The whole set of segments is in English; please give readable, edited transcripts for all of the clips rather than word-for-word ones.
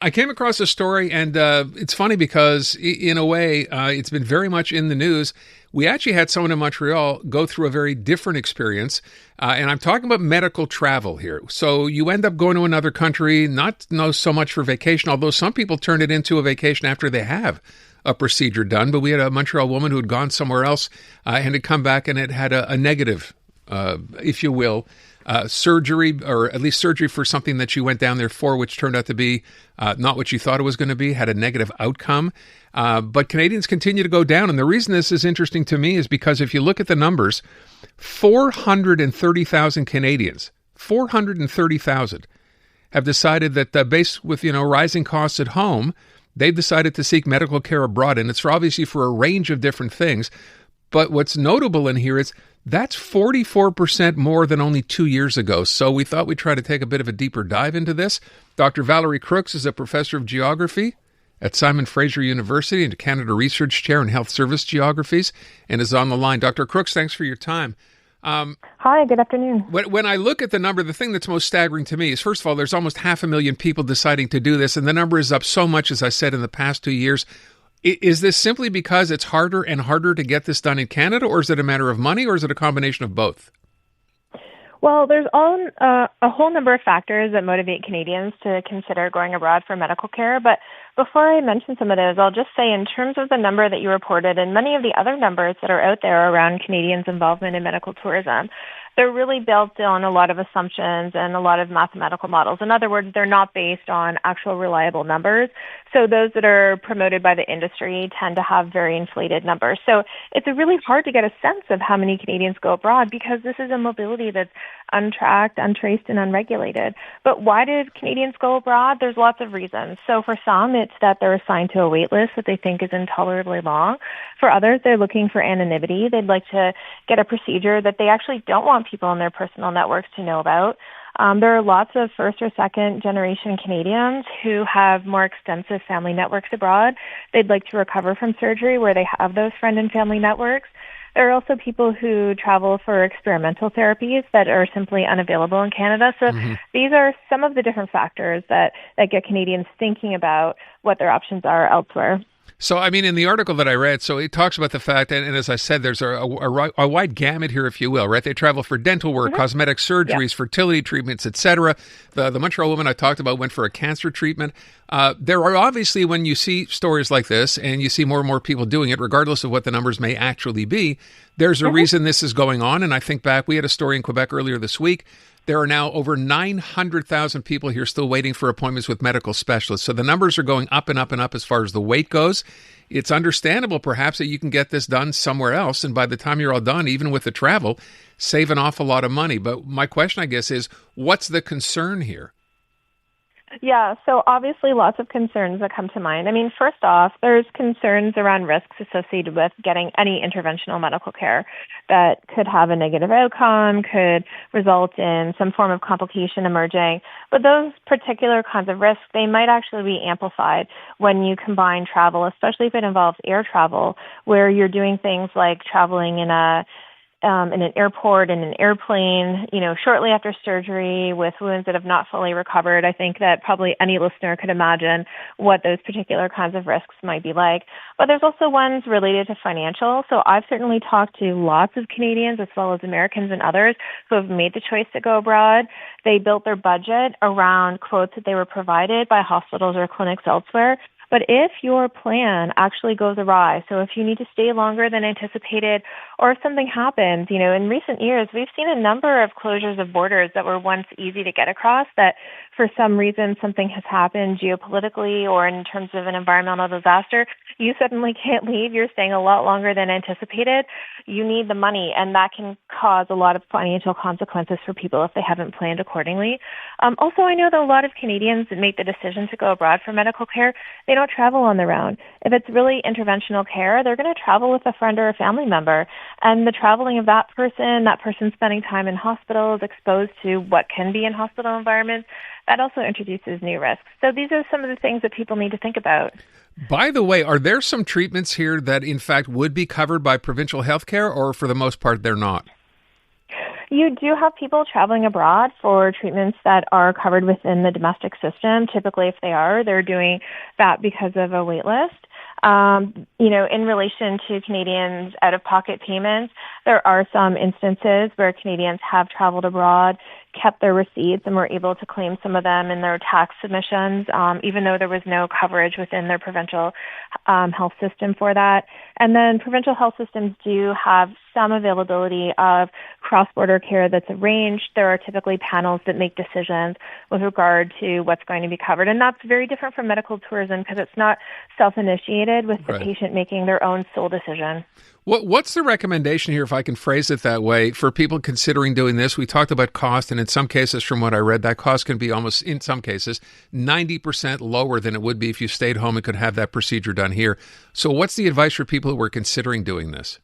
I came across a story, and it's funny because, in a way, it's been very much in the news. We actually had someone in Montreal go through a very different experience, and I'm talking about medical travel here. So you end up going to another country, not so much for vacation, although some people turn it into a vacation after they have a procedure done. But we had a Montreal woman who had gone somewhere else and had come back and it had a negative, if you will, surgery, or at least surgery for something that you went down there for, which turned out to be not what you thought it was going to be, had a negative outcome. But Canadians continue to go down. And the reason this is interesting to me is because if you look at the numbers, 430,000 Canadians, 430,000 have decided that based with, rising costs at home, they've decided to seek medical care abroad. And it's obviously for a range of different things. But what's notable in here is that's 44% more than only 2 years ago. So we thought we'd try to take a bit of a deeper dive into this. Dr. Valorie Crooks is a professor of geography at Fraser University and a Canada Research Chair in Health Service Geographies, and is on the line. Dr. Crooks, thanks for your time. Hi, good afternoon. When I look at the number, the thing that's most staggering to me is, first of all, there's almost 500,000 people deciding to do this, and the number is up so much, as I said, in the past 2 years. Is this simply because it's harder and harder to get this done in Canada, or is it a matter of money, or is it a combination of both? Well, there's a whole number of factors that motivate Canadians to consider going abroad for medical care. But before I mention some of those, I'll just say in terms of the number that you reported and many of the other numbers that are out there around Canadians' involvement in medical tourism, they're really built on a lot of assumptions and a lot of mathematical models. In other words, they're not based on actual reliable numbers. So those that are promoted by the industry tend to have very inflated numbers. So it's really hard to get a sense of how many Canadians go abroad because this is a mobility that's untracked, untraced, and unregulated. But why did Canadians go abroad? There's lots of reasons. So for some, it's that they're assigned to a wait list that they think is intolerably long. For others, they're looking for anonymity. They'd like to get a procedure that they actually don't want people in their personal networks to know about. There are lots of first or second generation Canadians who have more extensive family networks abroad. They'd like to recover from surgery where they have those friend and family networks. There are also people who travel for experimental therapies that are simply unavailable in Canada. So these are some of the different factors that get Canadians thinking about what their options are elsewhere. So, I mean, in the article that I read, so it talks about the fact, and as I said, there's a wide gamut here, if you will, right? They travel for dental work, cosmetic surgeries, fertility treatments, etc. The Montreal woman I talked about went for a cancer treatment. There are obviously, when you see stories like this and you see more and more people doing it, regardless of what the numbers may actually be, there's a reason this is going on. And I think back, we had a story in Quebec earlier this week. There are now over 900,000 people here still waiting for appointments with medical specialists. So the numbers are going up and up and up as far as the wait goes. It's understandable, perhaps, that you can get this done somewhere else. And by the time you're all done, even with the travel, save an awful lot of money. But my question, I guess, is what's the concern here? Yeah, so obviously lots of concerns that come to mind. I mean, first off, there's concerns around risks associated with getting any interventional medical care that could have a negative outcome, could result in some form of complication emerging. But those particular kinds of risks, they might actually be amplified when you combine travel, especially if it involves air travel, where you're doing things like traveling in an airport, in an airplane, shortly after surgery with wounds that have not fully recovered. I think that probably any listener could imagine what those particular kinds of risks might be like. But there's also ones related to financial. So I've certainly talked to lots of Canadians as well as Americans and others who have made the choice to go abroad. They built their budget around quotes that they were provided by hospitals or clinics elsewhere. But if your plan actually goes awry, so if you need to stay longer than anticipated, or if something happens, in recent years, we've seen a number of closures of borders that were once easy to get across that for some reason something has happened geopolitically or in terms of an environmental disaster, you suddenly can't leave. You're staying a lot longer than anticipated. You need the money, and that can cause a lot of financial consequences for people if they haven't planned accordingly. Also, I know that a lot of Canadians that make the decision to go abroad for medical care, they don't travel on their own. If it's really interventional care, they're going to travel with a friend or a family member. And the traveling of that person spending time in hospitals, exposed to what can be in hospital environments, that also introduces new risks. So these are some of the things that people need to think about. By the way, are there some treatments here that in fact would be covered by provincial health care, or for the most part they're not? You do have people traveling abroad for treatments that are covered within the domestic system. Typically, if they are, they're doing that because of a wait list. In relation to Canadians' out-of-pocket payments, there are some instances where Canadians have traveled abroad, kept their receipts, and were able to claim some of them in their tax submissions, even though there was no coverage within their provincial health system for that. And then provincial health systems do have some availability of cross-border care that's arranged. There are typically panels that make decisions with regard to what's going to be covered. And that's very different from medical tourism because it's not self-initiated with the patient making their own sole decision. What's the recommendation here, if I can phrase it that way, for people considering doing this? We talked about cost, and in some cases, from what I read, that cost can be almost, in some cases, 90% lower than it would be if you stayed home and could have that procedure done here. So what's the advice for people who are considering doing this?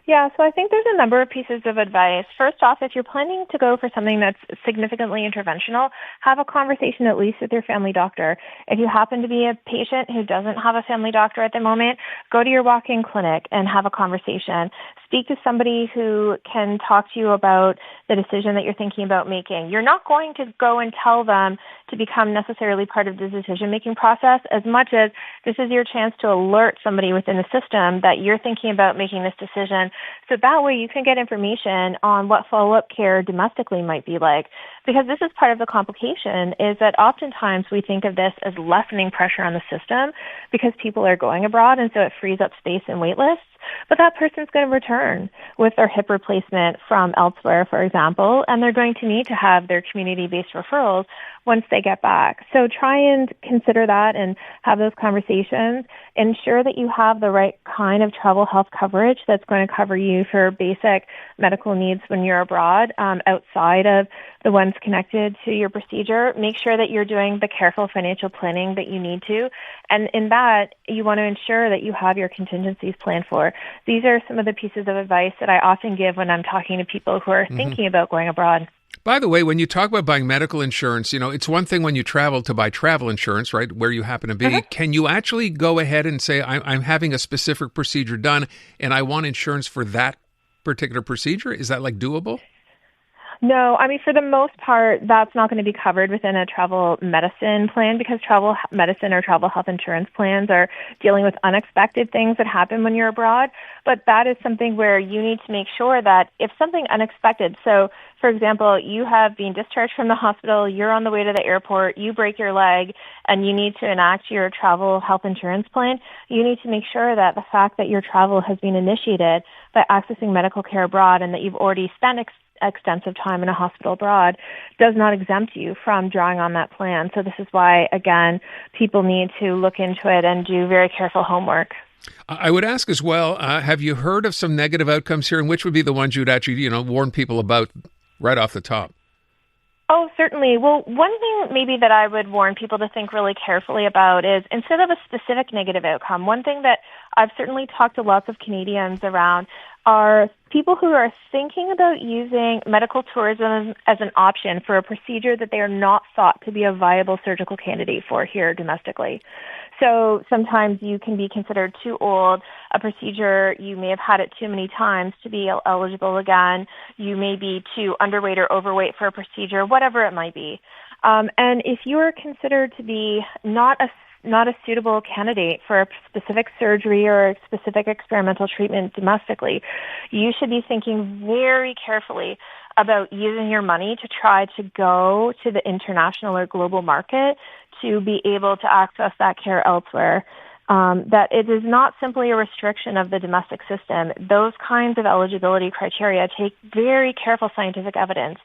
Yeah, so I think there's a number of pieces of advice. First off, if you're planning to go for something that's significantly interventional, have a conversation at least with your family doctor. If you happen to be a patient who doesn't have a family doctor at the moment, go to your walk-in clinic and have a conversation. Speak to somebody who can talk to you about the decision that you're thinking about making. You're not going to go and tell them to become necessarily part of the decision-making process as much as this is your chance to alert somebody within the system that you're thinking about making this decision. So that way you can get information on what follow-up care domestically might be like. Because this is part of the complication is that oftentimes we think of this as lessening pressure on the system because people are going abroad and so it frees up space in wait lists. But that person's going to return with their hip replacement from elsewhere, for example, and they're going to need to have their community-based referrals once they get back. So try and consider that and have those conversations. Ensure that you have the right kind of travel health coverage that's going to cover you for basic medical needs when you're abroad, outside of the ones connected to your procedure. Make sure that you're doing the careful financial planning that you need to. And in that, you want to ensure that you have your contingencies planned for. These are some of the pieces of advice that I often give when I'm talking to people who are thinking about going abroad. By the way, when you talk about buying medical insurance, it's one thing when you travel to buy travel insurance, right, where you happen to be. Can you actually go ahead and say, I'm having a specific procedure done and I want insurance for that particular procedure? Is that doable? No, I mean, for the most part, that's not going to be covered within a travel medicine plan because travel medicine or travel health insurance plans are dealing with unexpected things that happen when you're abroad. But that is something where you need to make sure that if something unexpected, so for example, you have been discharged from the hospital, you're on the way to the airport, you break your leg, and you need to enact your travel health insurance plan, you need to make sure that the fact that your travel has been initiated by accessing medical care abroad and that you've already spent extensive time in a hospital abroad does not exempt you from drawing on that plan. So this is why, again, people need to look into it and do very careful homework. I would ask as well, have you heard of some negative outcomes here, and which would be the ones you'd actually, warn people about right off the top? Oh, certainly. Well, one thing maybe that I would warn people to think really carefully about is instead of a specific negative outcome, one thing that I've certainly talked to lots of Canadians around are people who are thinking about using medical tourism as an option for a procedure that they are not thought to be a viable surgical candidate for here domestically. So sometimes you can be considered too old, a procedure, you may have had it too many times to be eligible again, you may be too underweight or overweight for a procedure, whatever it might be. And if you are considered to be not a suitable candidate for a specific surgery or a specific experimental treatment domestically, you should be thinking very carefully about using your money to try to go to the international or global market to be able to access that care elsewhere. That it is not simply a restriction of the domestic system. Those kinds of eligibility criteria take very careful scientific evidence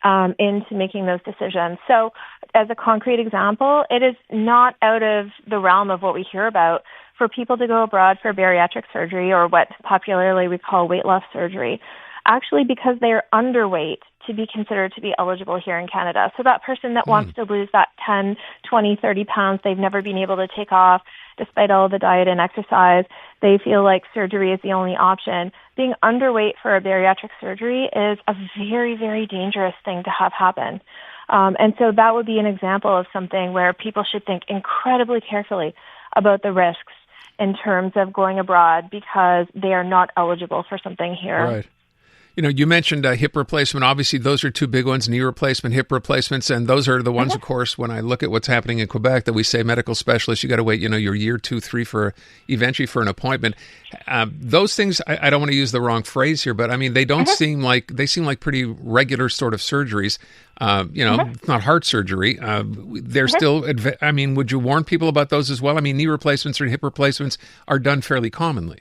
into making those decisions. So as a concrete example, it is not out of the realm of what we hear about for people to go abroad for bariatric surgery or what popularly we call weight loss surgery, actually because they are underweight to be considered to be eligible here in Canada. So that person that wants to lose that 10, 20, 30 pounds they've never been able to take off, despite all the diet and exercise, they feel like surgery is the only option. Being underweight for a bariatric surgery is a very, very dangerous thing to have happen. And so that would be an example of something where people should think incredibly carefully about the risks in terms of going abroad because they are not eligible for something here. Right. You mentioned hip replacement. Obviously, those are two big ones, knee replacement, hip replacements. And those are the ones, of course, when I look at what's happening in Quebec, that we say medical specialists, you got to wait, your year, 2, 3 eventually for an appointment. Those things, I don't want to use the wrong phrase here, but I mean, they don't seem like pretty regular sort of surgeries. It's not heart surgery. They're still, would you warn people about those as well? I mean, knee replacements or hip replacements are done fairly commonly.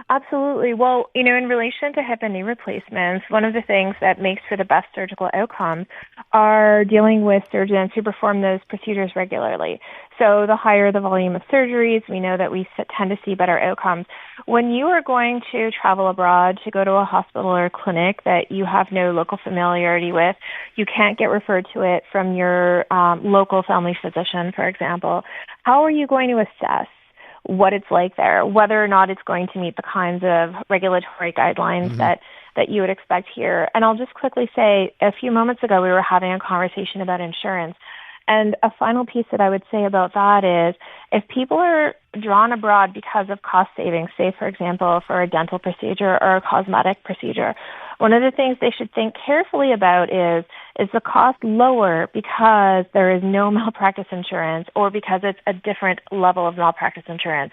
Absolutely. Well, in relation to hip and knee replacements, one of the things that makes for the best surgical outcomes are dealing with surgeons who perform those procedures regularly. So the higher the volume of surgeries, we know that we tend to see better outcomes. When you are going to travel abroad to go to a hospital or a clinic that you have no local familiarity with, you can't get referred to it from your local family physician, for example, how are you going to assess what it's like there, whether or not it's going to meet the kinds of regulatory guidelines that you would expect here? And I'll just quickly say, a few moments ago, we were having a conversation about insurance. And a final piece that I would say about that is, if people are drawn abroad because of cost savings, say, for example, for a dental procedure or a cosmetic procedure, one of the things they should think carefully about is the cost lower because there is no malpractice insurance or because it's a different level of malpractice insurance?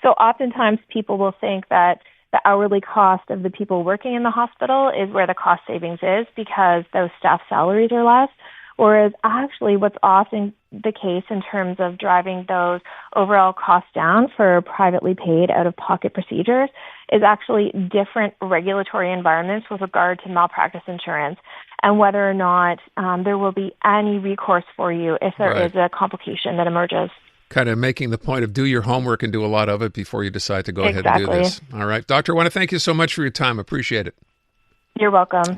So oftentimes people will think that the hourly cost of the people working in the hospital is where the cost savings is because those staff salaries are less. Whereas actually what's often the case in terms of driving those overall costs down for privately paid out-of-pocket procedures is actually different regulatory environments with regard to malpractice insurance and whether or not there will be any recourse for you if there is a complication that emerges. Kind of making the point of do your homework and do a lot of it before you decide to go ahead and do this. All right. Doctor, I want to thank you so much for your time. Appreciate it. You're welcome.